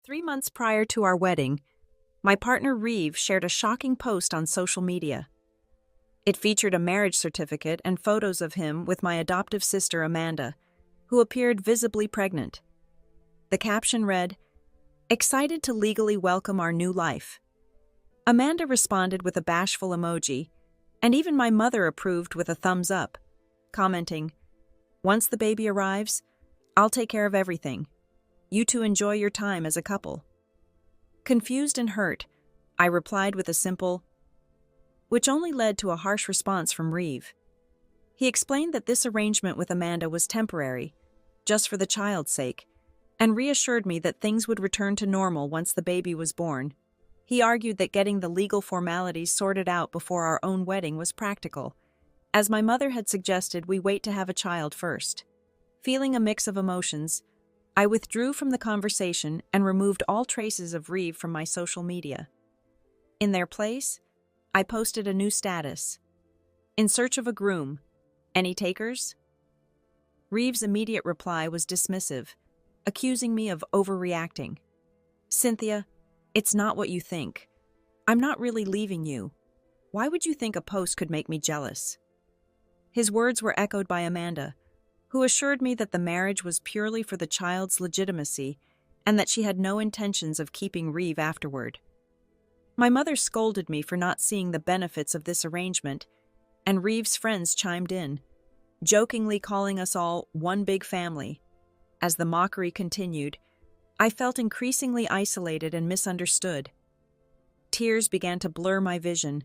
3 months prior to our wedding, my partner Reeve shared a shocking post on social media. It featured a marriage certificate and photos of him with my adoptive sister Amanda, who appeared visibly pregnant. The caption read, "Excited to legally welcome our new life." Amanda responded with a bashful emoji, and even my mother approved with a thumbs up, commenting, "Once the baby arrives, I'll take care of everything. You two enjoy your time as a couple." Confused and hurt, I replied with a simple, which only led to a harsh response from Reeve. He explained that this arrangement with Amanda was temporary, just for the child's sake, and reassured me that things would return to normal once the baby was born. He argued that getting the legal formalities sorted out before our own wedding was practical, as my mother had suggested we wait to have a child first. Feeling a mix of emotions, I withdrew from the conversation and removed all traces of Reeve from my social media. In their place, I posted a new status. "In search of a groom. Any takers?" Reeve's immediate reply was dismissive, accusing me of overreacting. "Cynthia, it's not what you think. I'm not really leaving you. Why would you think a post could make me jealous?" His words were echoed by Amanda, who assured me that the marriage was purely for the child's legitimacy and that she had no intentions of keeping Reeve afterward. My mother scolded me for not seeing the benefits of this arrangement, and Reeve's friends chimed in, jokingly calling us all one big family. As the mockery continued, I felt increasingly isolated and misunderstood. Tears began to blur my vision,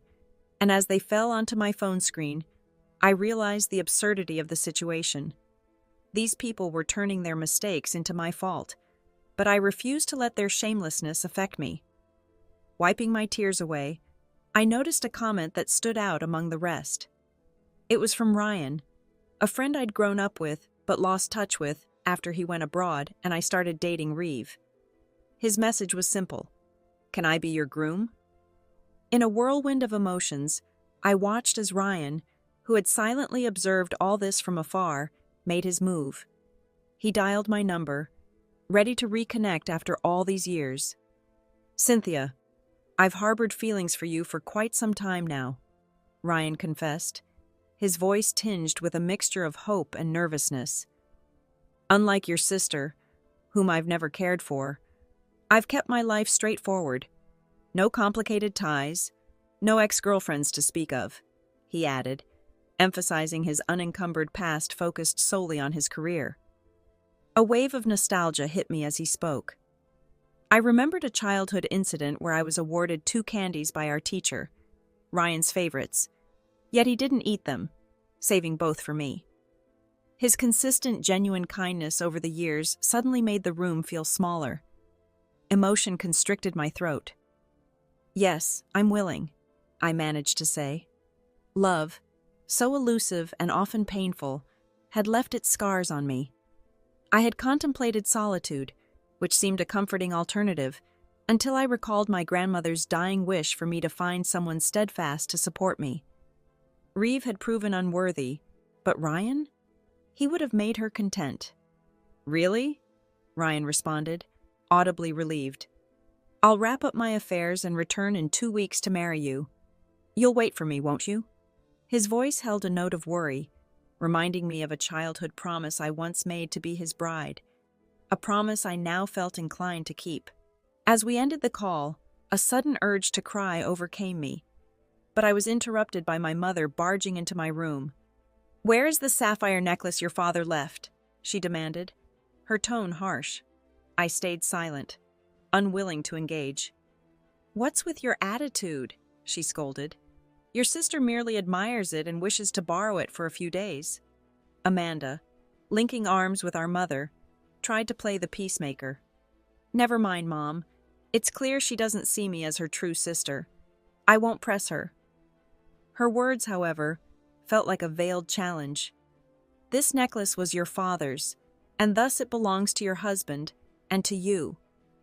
and as they fell onto my phone screen, I realized the absurdity of the situation. These people were turning their mistakes into my fault, but I refused to let their shamelessness affect me. Wiping my tears away, I noticed a comment that stood out among the rest. It was from Ryan, a friend I'd grown up with but lost touch with after he went abroad and I started dating Reeve. His message was simple: "Can I be your groom?" In a whirlwind of emotions, I watched as Ryan, who had silently observed all this from afar, made his move. He dialed my number, ready to reconnect after all these years. "Cynthia, I've harbored feelings for you for quite some time now," Ryan confessed, his voice tinged with a mixture of hope and nervousness. "Unlike your sister, whom I've never cared for, I've kept my life straightforward. No complicated ties, no ex-girlfriends to speak of," he added, emphasizing his unencumbered past focused solely on his career. A wave of nostalgia hit me as he spoke. I remembered a childhood incident where I was awarded 2 candies by our teacher, Ryan's favorites, yet he didn't eat them, saving both for me. His consistent, genuine kindness over the years suddenly made the room feel smaller. Emotion constricted my throat. "Yes, I'm willing," I managed to say. Love, so elusive and often painful, had left its scars on me. I had contemplated solitude, which seemed a comforting alternative, until I recalled my grandmother's dying wish for me to find someone steadfast to support me. Reeve had proven unworthy, but Ryan? He would have made her content. "Really?" Ryan responded, audibly relieved. "I'll wrap up my affairs and return in 2 weeks to marry you. You'll wait for me, won't you?" His voice held a note of worry, reminding me of a childhood promise I once made to be his bride, a promise I now felt inclined to keep. As we ended the call, a sudden urge to cry overcame me, but I was interrupted by my mother barging into my room. "Where is the sapphire necklace your father left?" she demanded, her tone harsh. I stayed silent, unwilling to engage. "What's with your attitude?" she scolded. "Your sister merely admires it and wishes to borrow it for a few days." Amanda, linking arms with our mother, tried to play the peacemaker. "Never mind, Mom. It's clear she doesn't see me as her true sister. I won't press her." Her words, however, felt like a veiled challenge. "This necklace was your father's, and thus it belongs to your husband, and to you,"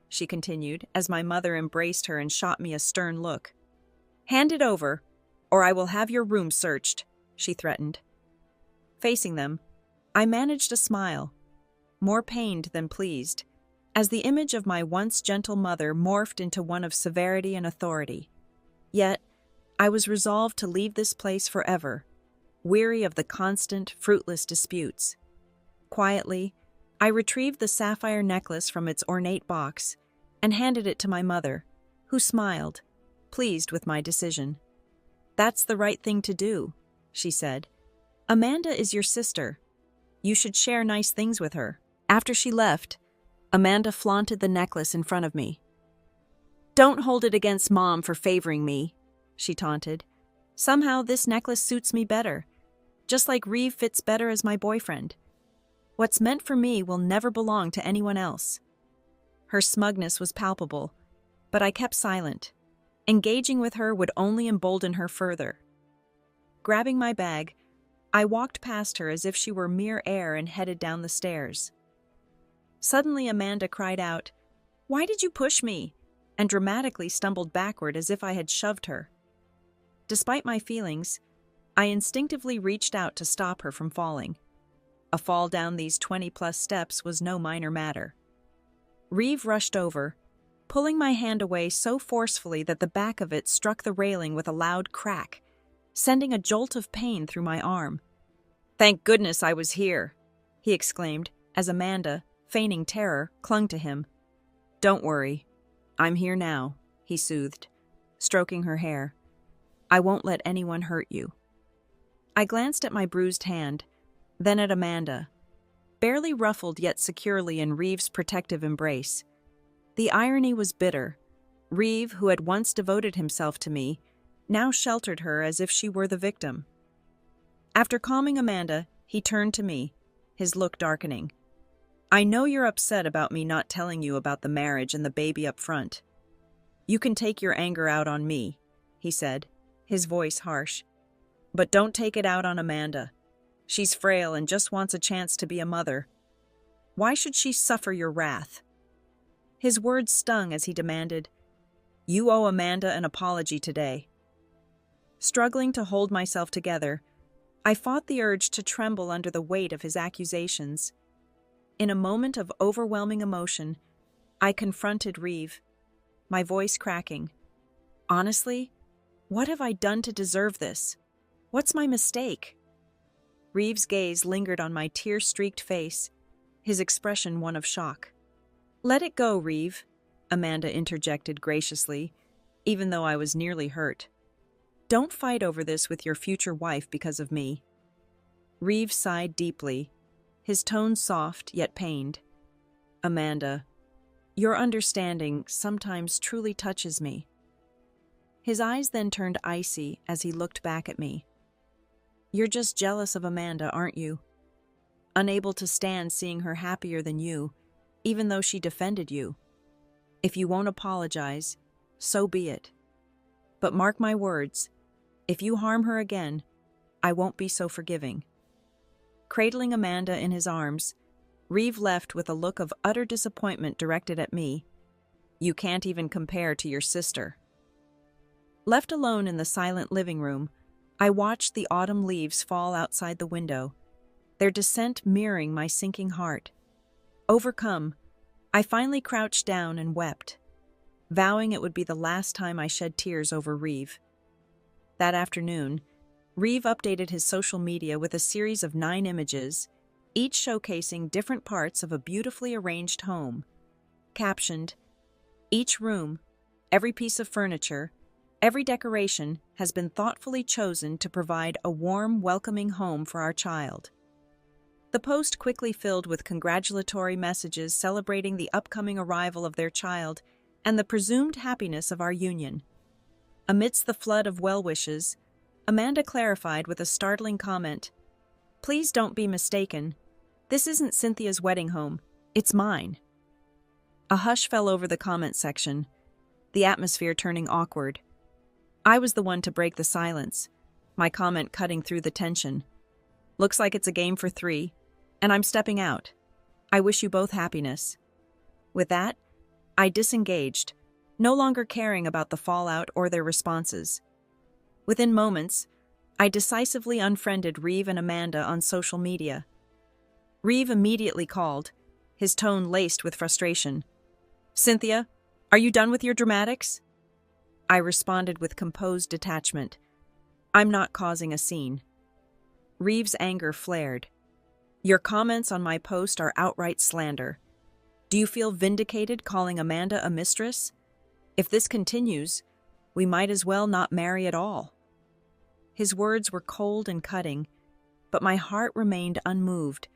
she continued, as my mother embraced her and shot me a stern look. "Hand it over, or I will have your room searched," she threatened. Facing them, I managed a smile, more pained than pleased, as the image of my once gentle mother morphed into one of severity and authority. Yet, I was resolved to leave this place forever, weary of the constant, fruitless disputes. Quietly, I retrieved the sapphire necklace from its ornate box and handed it to my mother, who smiled, pleased with my decision. "That's the right thing to do," she said. "Amanda is your sister. You should share nice things with her." After she left, Amanda flaunted the necklace in front of me. "Don't hold it against Mom for favoring me," she taunted. "Somehow this necklace suits me better, just like Reeve fits better as my boyfriend. What's meant for me will never belong to anyone else." Her smugness was palpable, but I kept silent. Engaging with her would only embolden her further. Grabbing my bag, I walked past her as if she were mere air and headed down the stairs. Suddenly Amanda cried out, "Why did you push me?" and dramatically stumbled backward as if I had shoved her. Despite my feelings, I instinctively reached out to stop her from falling. A fall down these 20-plus steps was no minor matter. Reeve rushed over, pulling my hand away so forcefully that the back of it struck the railing with a loud crack, sending a jolt of pain through my arm. "Thank goodness I was here," he exclaimed as Amanda, feigning terror, clung to him. "Don't worry. I'm here now," he soothed, stroking her hair. "I won't let anyone hurt you." I glanced at my bruised hand, then at Amanda, barely ruffled yet securely in Reeve's protective embrace. The irony was bitter. Reeve, who had once devoted himself to me, now sheltered her as if she were the victim. After calming Amanda, he turned to me, his look darkening. "I know you're upset about me not telling you about the marriage and the baby up front. You can take your anger out on me," he said, his voice harsh. "But don't take it out on Amanda. She's frail and just wants a chance to be a mother. Why should she suffer your wrath?" His words stung as he demanded, "You owe Amanda an apology today." Struggling to hold myself together, I fought the urge to tremble under the weight of his accusations. In a moment of overwhelming emotion, I confronted Reeve, my voice cracking. "Honestly, what have I done to deserve this? What's my mistake?" Reeve's gaze lingered on my tear-streaked face, his expression one of shock. "Let it go, Reeve," Amanda interjected graciously, even though I was nearly hurt. "Don't fight over this with your future wife because of me." Reeve sighed deeply, his tone soft yet pained. "Amanda, your understanding sometimes truly touches me." His eyes then turned icy as he looked back at me. "You're just jealous of Amanda, aren't you? Unable to stand seeing her happier than you, even though she defended you. If you won't apologize, so be it. But mark my words, if you harm her again, I won't be so forgiving." Cradling Amanda in his arms, Reeve left with a look of utter disappointment directed at me. "You can't even compare to your sister." Left alone in the silent living room, I watched the autumn leaves fall outside the window, their descent mirroring my sinking heart. Overcome, I finally crouched down and wept, vowing it would be the last time I shed tears over Reeve. That afternoon, Reeve updated his social media with a series of 9 images, each showcasing different parts of a beautifully arranged home. Captioned, "Each room, every piece of furniture, every decoration has been thoughtfully chosen to provide a warm, welcoming home for our child." The post quickly filled with congratulatory messages celebrating the upcoming arrival of their child and the presumed happiness of our union. Amidst the flood of well wishes, Amanda clarified with a startling comment, "Please don't be mistaken. This isn't Cynthia's wedding home. It's mine." A hush fell over the comment section, the atmosphere turning awkward. I was the one to break the silence, my comment cutting through the tension. "Looks like it's a game for 3, and I'm stepping out. I wish you both happiness." With that, I disengaged, no longer caring about the fallout or their responses. Within moments, I decisively unfriended Reeve and Amanda on social media. Reeve immediately called, his tone laced with frustration. "Cynthia, are you done with your dramatics?" I responded with composed detachment. "I'm not causing a scene." Reeves' anger flared. "Your comments on my post are outright slander. Do you feel vindicated calling Amanda a mistress? If this continues, we might as well not marry at all." His words were cold and cutting, but my heart remained unmoved,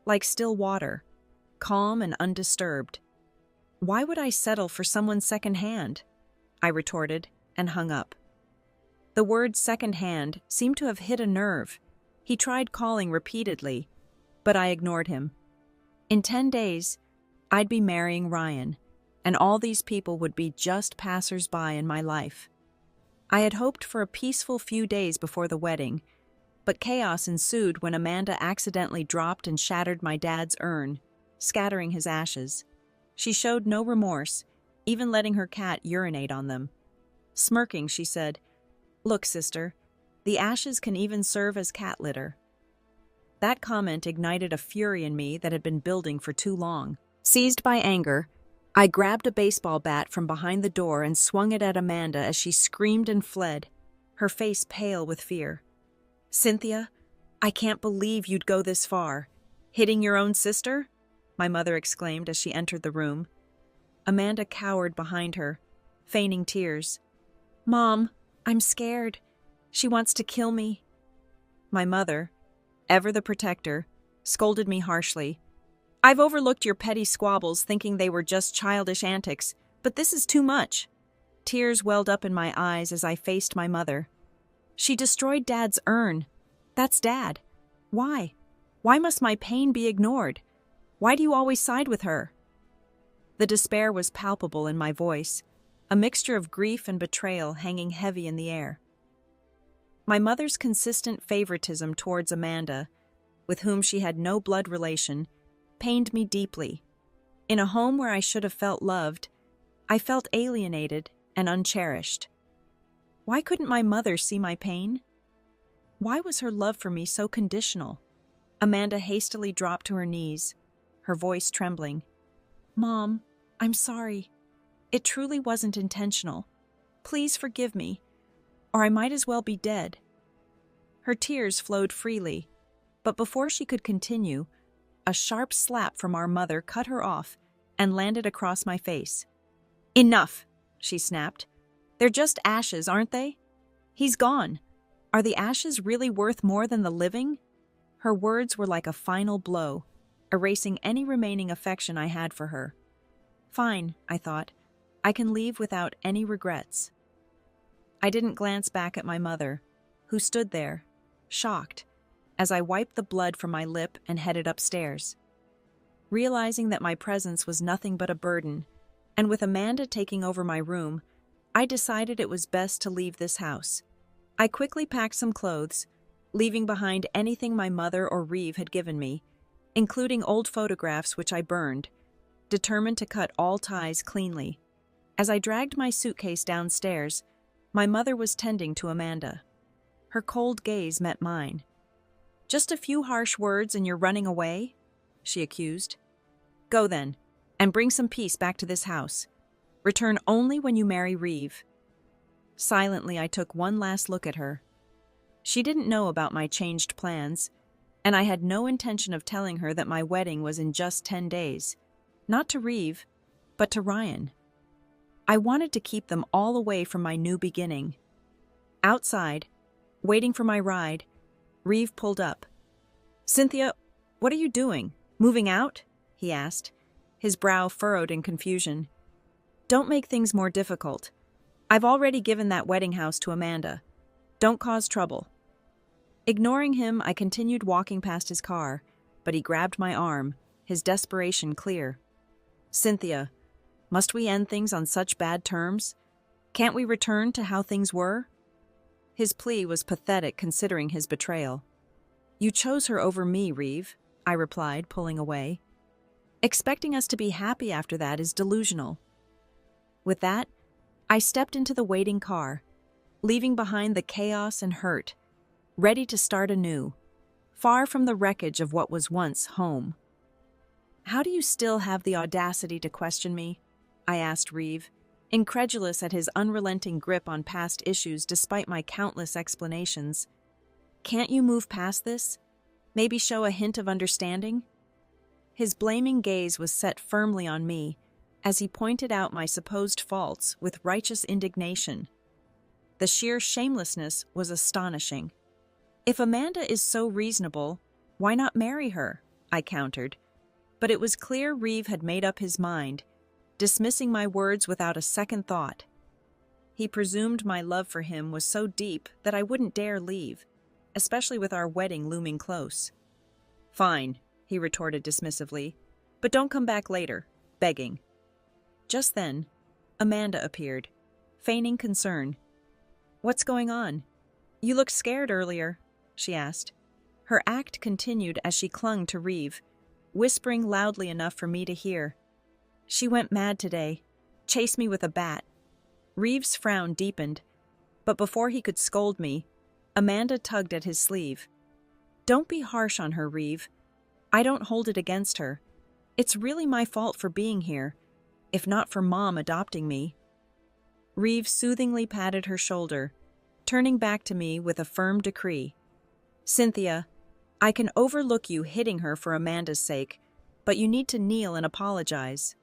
like still water, calm and undisturbed. "Why would I settle for someone second-hand?" I retorted and hung up. The word second-hand seemed to have hit a nerve. He tried calling repeatedly, but I ignored him. In 10 days, I'd be marrying Ryan, and all these people would be just passers-by in my life. I had hoped for a peaceful few days before the wedding, but chaos ensued when Amanda accidentally dropped and shattered my dad's urn, scattering his ashes. She showed no remorse, even letting her cat urinate on them. Smirking, she said, "Look, sister, the ashes can even serve as cat litter." That comment ignited a fury in me that had been building for too long. Seized by anger, I grabbed a baseball bat from behind the door and swung it at Amanda as she screamed and fled, her face pale with fear. "Cynthia, I can't believe you'd go this far. Hitting your own sister?" my mother exclaimed as she entered the room. Amanda cowered behind her, feigning tears. "Mom, I'm scared. She wants to kill me." My mother, ever the protector, scolded me harshly. "I've overlooked your petty squabbles thinking they were just childish antics, but this is too much." Tears welled up in my eyes as I faced my mother. "She destroyed Dad's urn. That's Dad. Why? Why must my pain be ignored? Why do you always side with her?" The despair was palpable in my voice, a mixture of grief and betrayal hanging heavy in the air. My mother's consistent favoritism towards Amanda, with whom she had no blood relation, pained me deeply. In a home where I should have felt loved, I felt alienated and uncherished. Why couldn't my mother see my pain? Why was her love for me so conditional? Amanda hastily dropped to her knees, her voice trembling. "Mom, I'm sorry. It truly wasn't intentional. Please forgive me, or I might as well be dead." Her tears flowed freely, but before she could continue, a sharp slap from our mother cut her off and landed across my face. "Enough," she snapped. "They're just ashes, aren't they? He's gone. Are the ashes really worth more than the living?" Her words were like a final blow, erasing any remaining affection I had for her. Fine, I thought. I can leave without any regrets. I didn't glance back at my mother, who stood there, shocked, as I wiped the blood from my lip and headed upstairs. Realizing that my presence was nothing but a burden, and with Amanda taking over my room, I decided it was best to leave this house. I quickly packed some clothes, leaving behind anything my mother or Reeve had given me, including old photographs which I burned, determined to cut all ties cleanly. As I dragged my suitcase downstairs, my mother was tending to Amanda. Her cold gaze met mine. "Just a few harsh words and you're running away?" she accused. "Go then, and bring some peace back to this house. Return only when you marry Reeve." Silently, I took one last look at her. She didn't know about my changed plans, and I had no intention of telling her that my wedding was in just 10 days. Not to Reeve, but to Ryan. I wanted to keep them all away from my new beginning. Outside, waiting for my ride, Reeve pulled up. "Cynthia, what are you doing? Moving out?" he asked, his brow furrowed in confusion. "Don't make things more difficult. I've already given that wedding house to Amanda. Don't cause trouble." Ignoring him, I continued walking past his car, but he grabbed my arm, his desperation clear. "Cynthia, must we end things on such bad terms? Can't we return to how things were?" His plea was pathetic considering his betrayal. "You chose her over me, Reeve," I replied, pulling away. "Expecting us to be happy after that is delusional." With that, I stepped into the waiting car, leaving behind the chaos and hurt, ready to start anew, far from the wreckage of what was once home. How do you still have the audacity to question me? I asked Reeve, incredulous at his unrelenting grip on past issues despite my countless explanations. Can't you move past this? Maybe show a hint of understanding? His blaming gaze was set firmly on me as he pointed out my supposed faults with righteous indignation. The sheer shamelessness was astonishing. If Amanda is so reasonable, why not marry her? I countered. But it was clear Reeve had made up his mind, dismissing my words without a second thought. He presumed my love for him was so deep that I wouldn't dare leave, especially with our wedding looming close. Fine, he retorted dismissively, but don't come back later, begging. Just then, Amanda appeared, feigning concern. What's going on? You looked scared earlier, she asked. Her act continued as she clung to Reeve, whispering loudly enough for me to hear. She went mad today, chased me with a bat. Reeve's frown deepened, but before he could scold me, Amanda tugged at his sleeve. Don't be harsh on her, Reeve. I don't hold it against her. It's really my fault for being here, if not for Mom adopting me. Reeve soothingly patted her shoulder, turning back to me with a firm decree. Cynthia, I can overlook you hitting her for Amanda's sake, but you need to kneel and apologize.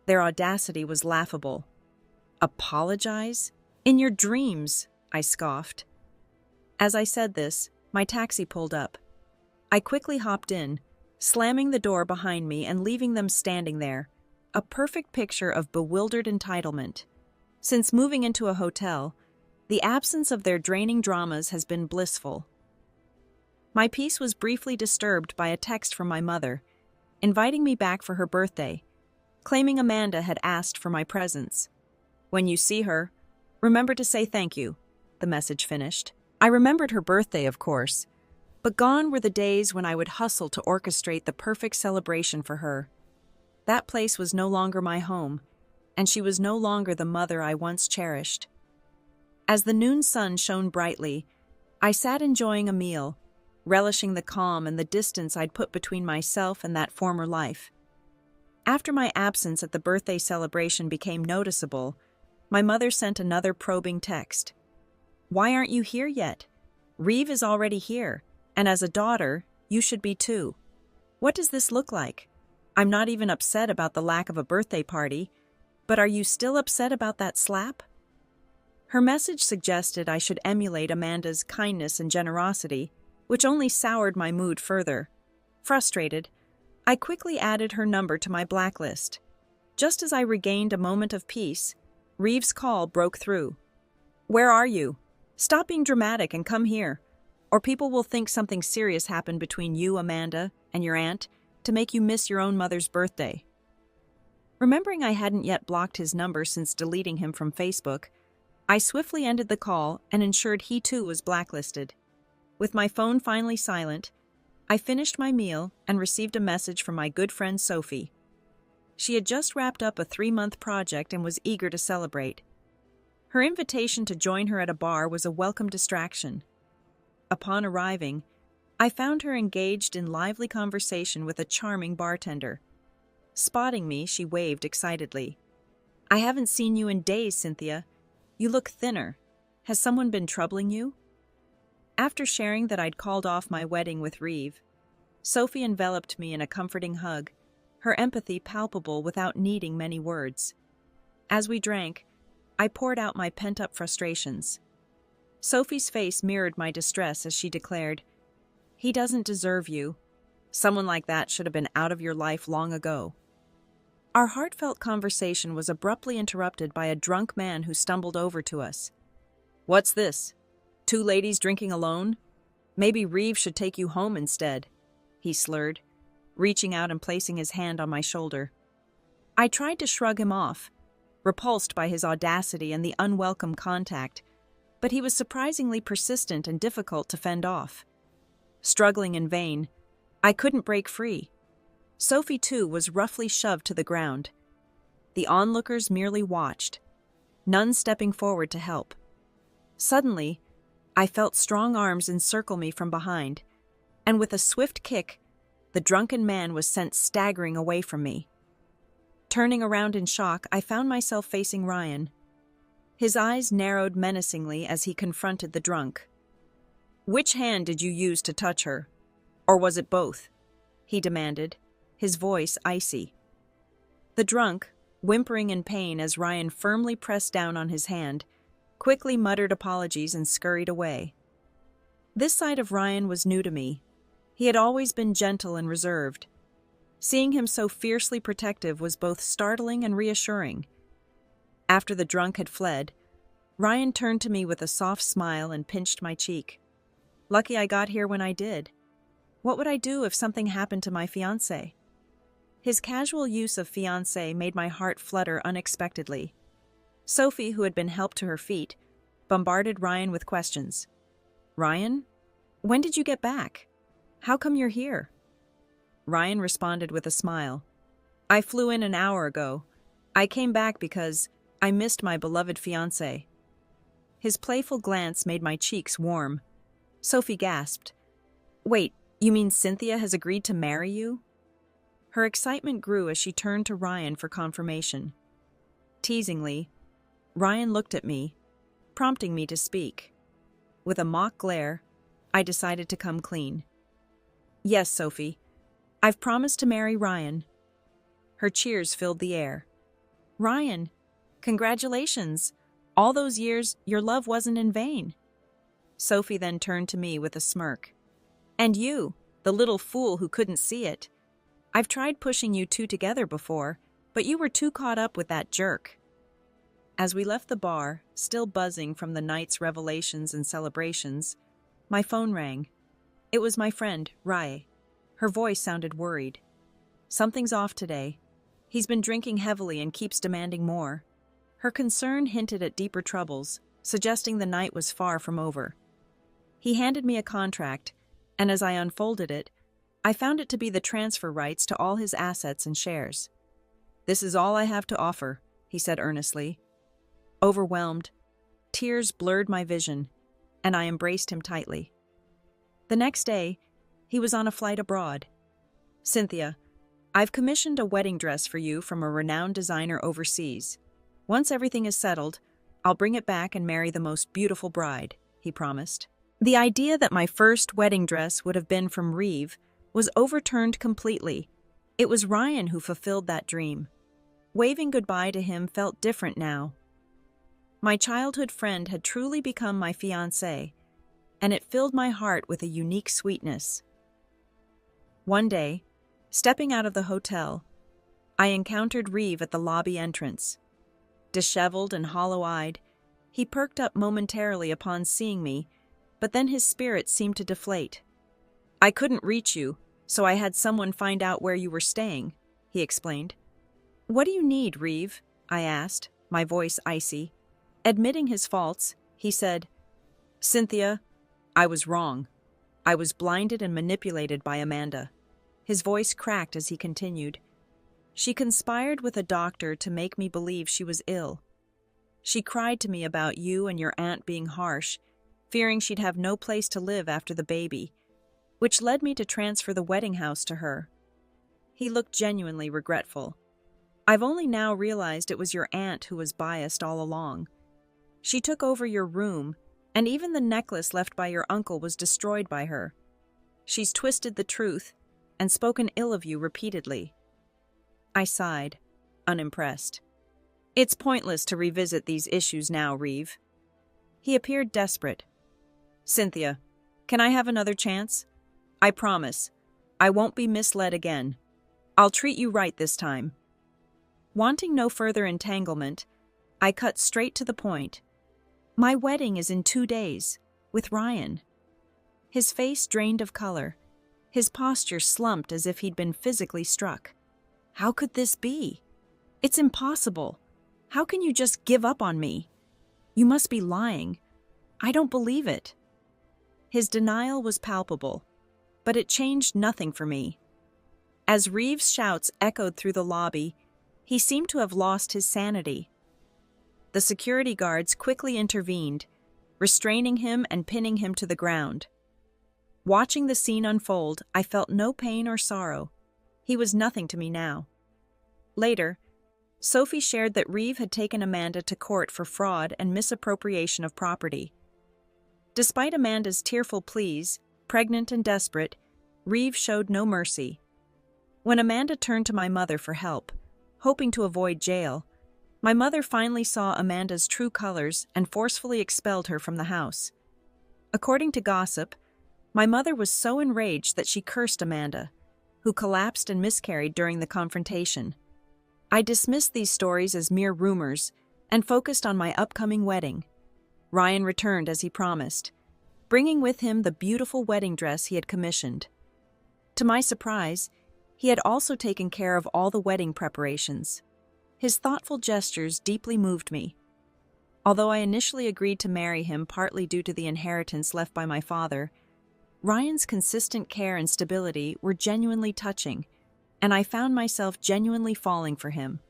Their audacity was laughable. Apologize? In your dreams, I scoffed. As I said this, my taxi pulled up. I quickly hopped in, slamming the door behind me and leaving them standing there, a perfect picture of bewildered entitlement. Since moving into a hotel, the absence of their draining dramas has been blissful. My peace was briefly disturbed by a text from my mother, inviting me back for her birthday, claiming Amanda had asked for my presence. When you see her, remember to say thank you, the message finished. I remembered her birthday, of course, but gone were the days when I would hustle to orchestrate the perfect celebration for her. That place was no longer my home, and she was no longer the mother I once cherished. As the noon sun shone brightly, I sat enjoying a meal, relishing the calm and the distance I'd put between myself and that former life. After my absence at the birthday celebration became noticeable, my mother sent another probing text. Why aren't you here yet? Reeve is already here, and as a daughter, you should be too. What does this look like? I'm not even upset about the lack of a birthday party, but are you still upset about that slap? Her message suggested I should emulate Amanda's kindness and generosity, which only soured my mood further. Frustrated, I quickly added her number to my blacklist. Just as I regained a moment of peace, Reeve's call broke through. Where are you? Stop being dramatic and come here, or people will think something serious happened between you, Amanda, and your aunt to make you miss your own mother's birthday. Remembering I hadn't yet blocked his number since deleting him from Facebook, I swiftly ended the call and ensured he too was blacklisted. With my phone finally silent, I finished my meal and received a message from my good friend Sophie. She had just wrapped up a 3-month project and was eager to celebrate. Her invitation to join her at a bar was a welcome distraction. Upon arriving, I found her engaged in lively conversation with a charming bartender. Spotting me, she waved excitedly. I haven't seen you in days, Cynthia. You look thinner. Has someone been troubling you? After sharing that I'd called off my wedding with Reeve, Sophie enveloped me in a comforting hug, her empathy palpable without needing many words. As we drank, I poured out my pent-up frustrations. Sophie's face mirrored my distress as she declared, "He doesn't deserve you. Someone like that should have been out of your life long ago." Our heartfelt conversation was abruptly interrupted by a drunk man who stumbled over to us. "What's this? 2 ladies drinking alone? Maybe Reeve should take you home instead," he slurred, reaching out and placing his hand on my shoulder. I tried to shrug him off, repulsed by his audacity and the unwelcome contact, but he was surprisingly persistent and difficult to fend off. Struggling in vain, I couldn't break free. Sophie, too, was roughly shoved to the ground. The onlookers merely watched, none stepping forward to help. Suddenly, I felt strong arms encircle me from behind, and with a swift kick, The drunken man was sent staggering away from me. Turning around in shock, I found myself facing Ryan. His eyes narrowed menacingly as he confronted the drunk. "Which hand did you use to touch her? Or was it both?" he demanded, his voice icy. The drunk, whimpering in pain as Ryan firmly pressed down on his hand, quickly muttered apologies and scurried away. This side of Ryan was new to me. He had always been gentle and reserved. Seeing him so fiercely protective was both startling and reassuring. After the drunk had fled, Ryan turned to me with a soft smile and pinched my cheek. Lucky I got here when I did. What would I do if something happened to my fiancé? His casual use of fiancé made my heart flutter unexpectedly. Sophie, who had been helped to her feet, bombarded Ryan with questions. "Ryan, when did you get back? How come you're here?" Ryan responded with a smile. "I flew in an hour ago. I came back because I missed my beloved fiancé." His playful glance made my cheeks warm. Sophie gasped. "Wait, you mean Cynthia has agreed to marry you?" Her excitement grew as she turned to Ryan for confirmation. Teasingly, Ryan looked at me, prompting me to speak. With a mock glare, I decided to come clean. "Yes, Sophie. I've promised to marry Ryan." Her cheers filled the air. "Ryan, congratulations! All those years, your love wasn't in vain." Sophie then turned to me with a smirk. "And you, the little fool who couldn't see it. I've tried pushing you two together before, but you were too caught up with that jerk." As we left the bar, still buzzing from the night's revelations and celebrations, my phone rang. It was my friend, Rai. Her voice sounded worried. "Something's off today. He's been drinking heavily and keeps demanding more." Her concern hinted at deeper troubles, suggesting the night was far from over. He handed me a contract, and as I unfolded it, I found it to be the transfer rights to all his assets and shares. "This is all I have to offer," he said earnestly. Overwhelmed, tears blurred my vision, and I embraced him tightly. The next day, he was on a flight abroad. "Cynthia, I've commissioned a wedding dress for you from a renowned designer overseas. Once everything is settled, I'll bring it back and marry the most beautiful bride," he promised. The idea that my first wedding dress would have been from Reeve was overturned completely. It was Ryan who fulfilled that dream. Waving goodbye to him felt different now. My childhood friend had truly become my fiancé, and it filled my heart with a unique sweetness. One day, stepping out of the hotel, I encountered Reeve at the lobby entrance. Disheveled and hollow-eyed, he perked up momentarily upon seeing me, but then his spirit seemed to deflate. "I couldn't reach you, so I had someone find out where you were staying," he explained. "What do you need, Reeve?" I asked, my voice icy. Admitting his faults, he said, "Cynthia, I was wrong. I was blinded and manipulated by Amanda." His voice cracked as he continued. "She conspired with a doctor to make me believe she was ill. She cried to me about you and your aunt being harsh, fearing she'd have no place to live after the baby, which led me to transfer the wedding house to her." He looked genuinely regretful. "I've only now realized it was your aunt who was biased all along. She took over your room, and even the necklace left by your uncle was destroyed by her. She's twisted the truth and spoken ill of you repeatedly." I sighed, unimpressed. "It's pointless to revisit these issues now, Reeve." He appeared desperate. "Cynthia, can I have another chance? I promise. I won't be misled again. I'll treat you right this time." Wanting no further entanglement, I cut straight to the point. "My wedding is in 2 days, with Ryan." His face drained of color. His posture slumped as if he'd been physically struck. "How could this be? It's impossible. How can you just give up on me? You must be lying. I don't believe it." His denial was palpable, but it changed nothing for me. As Reeve's shouts echoed through the lobby, he seemed to have lost his sanity. The security guards quickly intervened, restraining him and pinning him to the ground. Watching the scene unfold, I felt no pain or sorrow. He was nothing to me now. Later, Sophie shared that Reeve had taken Amanda to court for fraud and misappropriation of property. Despite Amanda's tearful pleas, pregnant and desperate, Reeve showed no mercy. When Amanda turned to my mother for help, hoping to avoid jail, my mother finally saw Amanda's true colors and forcefully expelled her from the house. According to gossip, my mother was so enraged that she cursed Amanda, who collapsed and miscarried during the confrontation. I dismissed these stories as mere rumors and focused on my upcoming wedding. Ryan returned as he promised, bringing with him the beautiful wedding dress he had commissioned. To my surprise, he had also taken care of all the wedding preparations. His thoughtful gestures deeply moved me. Although I initially agreed to marry him partly due to the inheritance left by my father, Ryan's consistent care and stability were genuinely touching, and I found myself genuinely falling for him.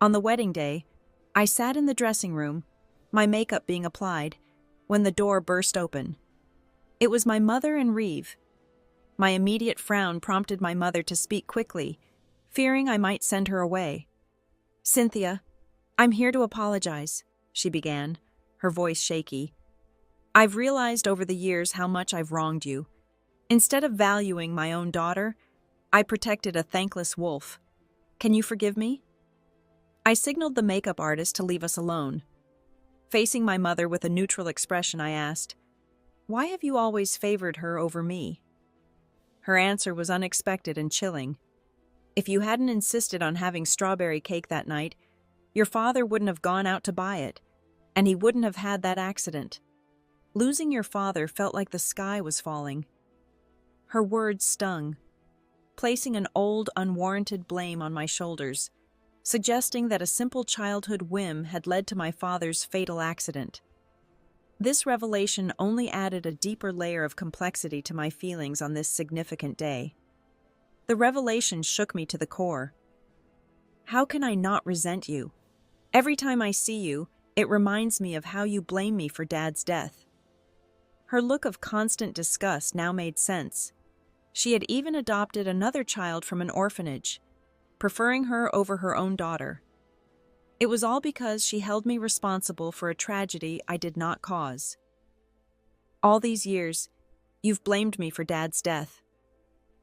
On the wedding day, I sat in the dressing room, my makeup being applied, when the door burst open. It was my mother and Reeve. My immediate frown prompted my mother to speak quickly, fearing I might send her away. "Cynthia, I'm here to apologize," she began, her voice shaky. "I've realized over the years how much I've wronged you. Instead of valuing my own daughter, I protected a thankless wolf. Can you forgive me?" I signaled the makeup artist to leave us alone. Facing my mother with a neutral expression, I asked, "Why have you always favored her over me?" Her answer was unexpected and chilling. "If you hadn't insisted on having strawberry cake that night, your father wouldn't have gone out to buy it, and he wouldn't have had that accident. Losing your father felt like the sky was falling." Her words stung, placing an old, unwarranted blame on my shoulders, suggesting that a simple childhood whim had led to my father's fatal accident. This revelation only added a deeper layer of complexity to my feelings on this significant day. The revelation shook me to the core. How can I not resent you? Every time I see you, it reminds me of how you blame me for Dad's death. Her look of constant disgust now made sense. She had even adopted another child from an orphanage, preferring her over her own daughter. It was all because she held me responsible for a tragedy I did not cause. All these years, you've blamed me for Dad's death.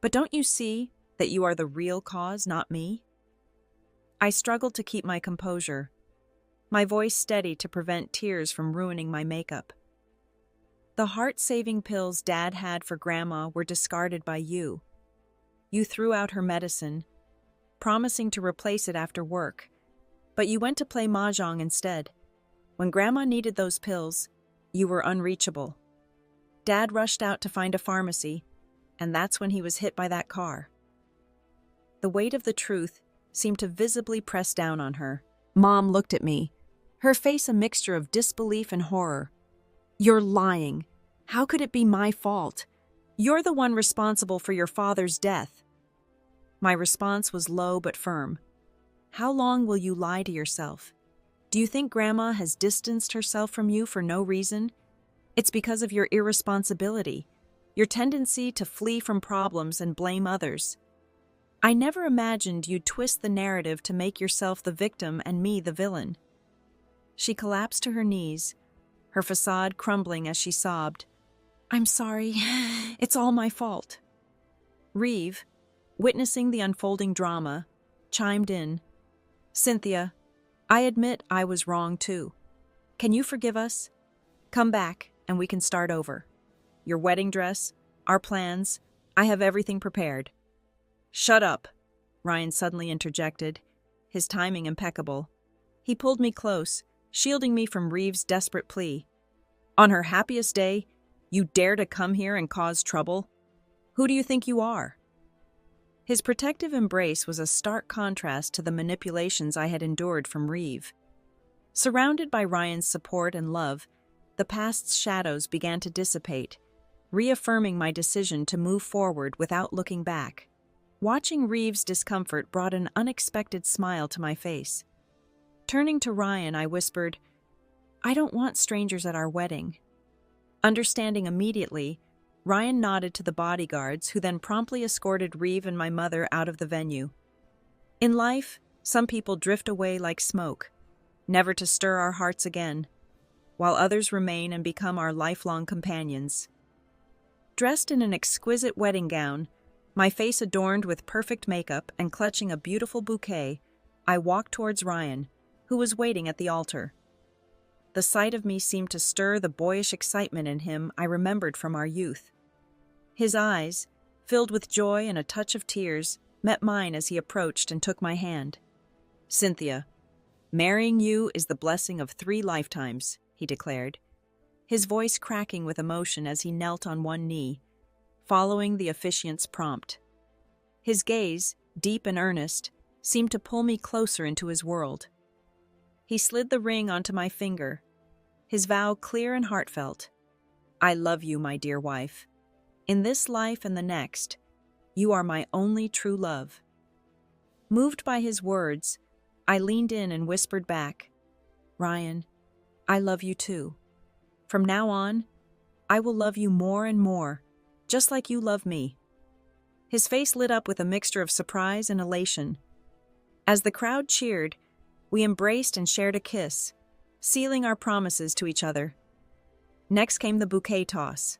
But don't you see that you are the real cause, not me? I struggled to keep my composure, my voice steady to prevent tears from ruining my makeup. The heart-saving pills Dad had for Grandma were discarded by you. You threw out her medicine, promising to replace it after work, but you went to play mahjong instead. When Grandma needed those pills, you were unreachable. Dad rushed out to find a pharmacy, and that's when he was hit by that car. The weight of the truth seemed to visibly press down on her. Mom looked at me, her face a mixture of disbelief and horror. "You're lying. How could it be my fault? You're the one responsible for your father's death." My response was low but firm. "How long will you lie to yourself? Do you think Grandma has distanced herself from you for no reason? It's because of your irresponsibility, your tendency to flee from problems and blame others. I never imagined you'd twist the narrative to make yourself the victim and me the villain." She collapsed to her knees, her facade crumbling as she sobbed. "I'm sorry. It's all my fault." Reeve, witnessing the unfolding drama, chimed in. "Cynthia, I admit I was wrong too. Can you forgive us? Come back and we can start over. Your wedding dress, our plans, I have everything prepared." "Shut up," Ryan suddenly interjected, his timing impeccable. He pulled me close, shielding me from Reeve's desperate plea. "On her happiest day, you dare to come here and cause trouble? Who do you think you are?" His protective embrace was a stark contrast to the manipulations I had endured from Reeve. Surrounded by Ryan's support and love, the past's shadows began to dissipate, reaffirming my decision to move forward without looking back. Watching Reeve's discomfort brought an unexpected smile to my face. Turning to Ryan, I whispered, "I don't want strangers at our wedding." Understanding immediately, Ryan nodded to the bodyguards, who then promptly escorted Reeve and my mother out of the venue. In life, some people drift away like smoke, never to stir our hearts again, while others remain and become our lifelong companions. Dressed in an exquisite wedding gown, my face adorned with perfect makeup and clutching a beautiful bouquet, I walked towards Ryan, who was waiting at the altar. The sight of me seemed to stir the boyish excitement in him I remembered from our youth. His eyes, filled with joy and a touch of tears, met mine as he approached and took my hand. "Cynthia, marrying you is the blessing of 3 lifetimes," he declared, his voice cracking with emotion as he knelt on one knee, following the officiant's prompt. His gaze, deep and earnest, seemed to pull me closer into his world. He slid the ring onto my finger, his vow clear and heartfelt. "I love you, my dear wife. In this life and the next, you are my only true love." Moved by his words, I leaned in and whispered back, "Ryan, I love you too. From now on, I will love you more and more, just like you love me." His face lit up with a mixture of surprise and elation. As the crowd cheered, we embraced and shared a kiss, sealing our promises to each other. Next came the bouquet toss.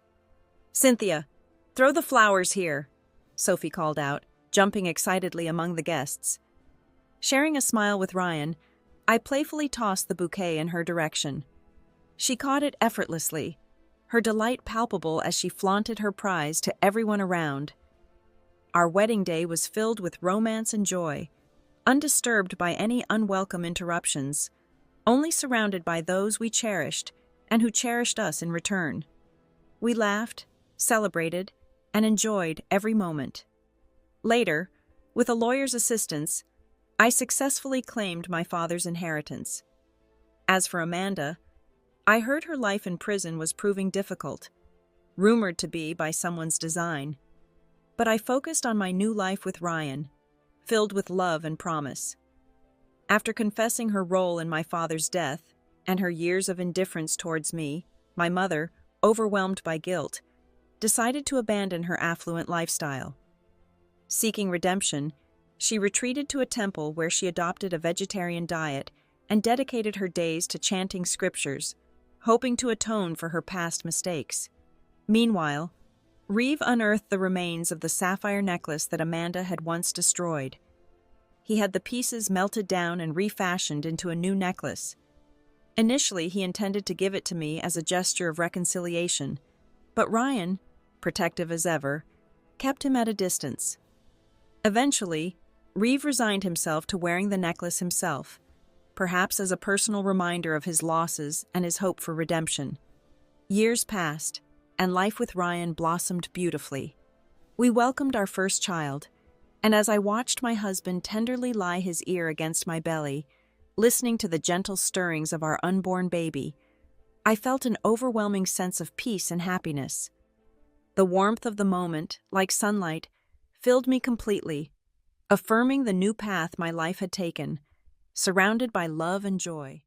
"Cynthia, throw the flowers here," Sophie called out, jumping excitedly among the guests. Sharing a smile with Ryan, I playfully tossed the bouquet in her direction. She caught it effortlessly, her delight palpable as she flaunted her prize to everyone around. Our wedding day was filled with romance and joy, undisturbed by any unwelcome interruptions, only surrounded by those we cherished and who cherished us in return. We laughed, celebrated, and enjoyed every moment. Later, with a lawyer's assistance, I successfully claimed my father's inheritance. As for Amanda, I heard her life in prison was proving difficult, rumored to be by someone's design. But I focused on my new life with Ryan, filled with love and promise. After confessing her role in my father's death and her years of indifference towards me, my mother, overwhelmed by guilt, decided to abandon her affluent lifestyle. Seeking redemption, she retreated to a temple where she adopted a vegetarian diet and dedicated her days to chanting scriptures, hoping to atone for her past mistakes. Meanwhile, Reeve unearthed the remains of the sapphire necklace that Amanda had once destroyed. He had the pieces melted down and refashioned into a new necklace. Initially, he intended to give it to me as a gesture of reconciliation, but Ryan, protective as ever, kept him at a distance. Eventually, Reeve resigned himself to wearing the necklace himself, perhaps as a personal reminder of his losses and his hope for redemption. Years passed, and life with Ryan blossomed beautifully. We welcomed our first child, and as I watched my husband tenderly lie his ear against my belly, listening to the gentle stirrings of our unborn baby, I felt an overwhelming sense of peace and happiness. The warmth of the moment, like sunlight, filled me completely, affirming the new path my life had taken, surrounded by love and joy.